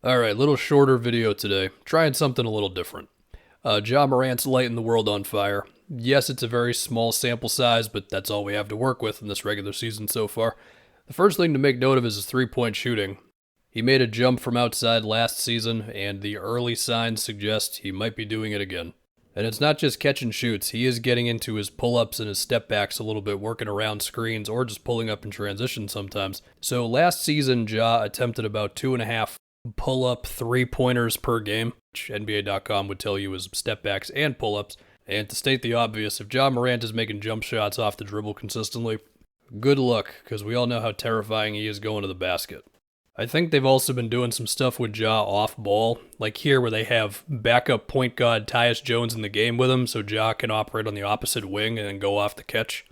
Alright, little shorter video today. Trying something a little different. Ja Morant's lighting the world on fire. Yes, it's a very small sample size, but that's all we have to work with in this regular season so far. The first thing to make note of is his three-point shooting. He made a jump from outside last season, and the early signs suggest he might be doing it again. And it's not just catch and shoots, he is getting into his pull-ups and his step-backs a little bit, working around screens or just pulling up in transition sometimes. So last season, Ja attempted about 2.5 pull-up three-pointers per game, which NBA.com would tell you is step-backs and pull-ups. And to state the obvious, if Ja Morant is making jump shots off the dribble consistently, good luck, because we all know how terrifying he is going to the basket. I think they've also been doing some stuff with Ja off ball, like here where they have backup point guard Tyus Jones in the game with him, so Ja can operate on the opposite wing and then go off the catch.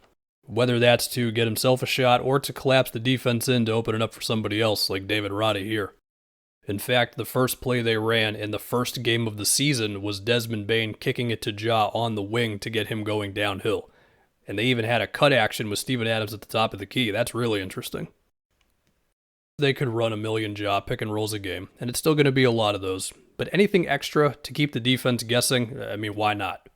Whether that's to get himself a shot or to collapse the defense in to open it up for somebody else, like David Roddy here. In fact, the first play they ran in the first game of the season was Desmond Bane kicking it to Ja on the wing to get him going downhill. And they even had a cut action with Steven Adams at the top of the key. That's really interesting. They could run a million Ja pick and rolls a game, and it's still going to be a lot of those. But anything extra to keep the defense guessing, I mean, why not?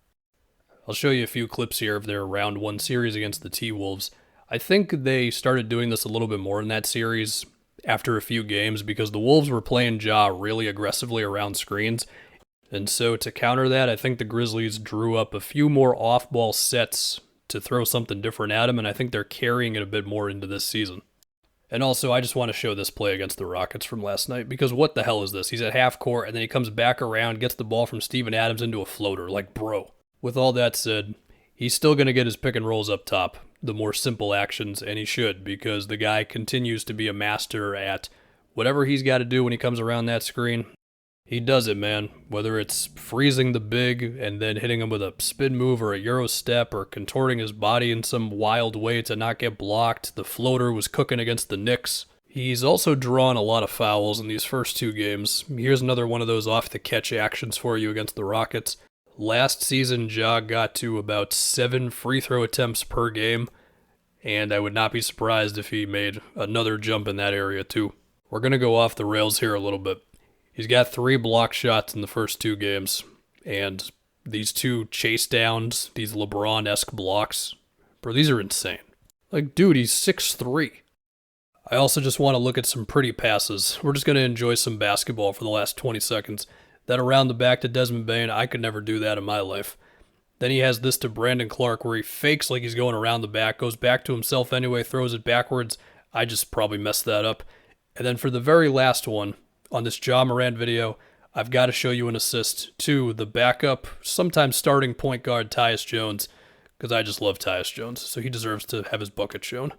I'll show you a few clips here of their round one series against the T-Wolves. I think they started doing this a little bit more in that series after a few games because the Wolves were playing Ja really aggressively around screens. And so to counter that, I think the Grizzlies drew up a few more off-ball sets to throw something different at him, and I think they're carrying it a bit more into this season. And also, I just want to show this play against the Rockets from last night, because what the hell is this? He's at half court, and then he comes back around, gets the ball from Steven Adams into a floater. Like, bro. With all that said, he's still going to get his pick and rolls up top, the more simple actions, and he should, because the guy continues to be a master at whatever he's got to do when he comes around that screen. He does it, man. Whether it's freezing the big and then hitting him with a spin move or a Euro step or contorting his body in some wild way to not get blocked. The floater was cooking against the Knicks. He's also drawn a lot of fouls in these first two games. Here's another one of those off-the-catch actions for you against the Rockets. Last season, Ja got to about 7 free throw attempts per game, and I would not be surprised if he made another jump in that area too. We're going to go off the rails here a little bit. He's got 3 block shots in the first 2 games, and these 2 chase downs, these LeBron-esque blocks, bro, these are insane. Like, dude, he's 6'3". I also just want to look at some pretty passes. We're just going to enjoy some basketball for the last 20 seconds. That around the back to Desmond Bane, I could never do that in my life. Then he has this to Brandon Clark where he fakes like he's going around the back, goes back to himself anyway, throws it backwards. I just probably messed that up. And then for the very last one, on this Ja Morant video, I've got to show you an assist to the backup, sometimes starting point guard Tyus Jones, because I just love Tyus Jones, so he deserves to have his bucket shown.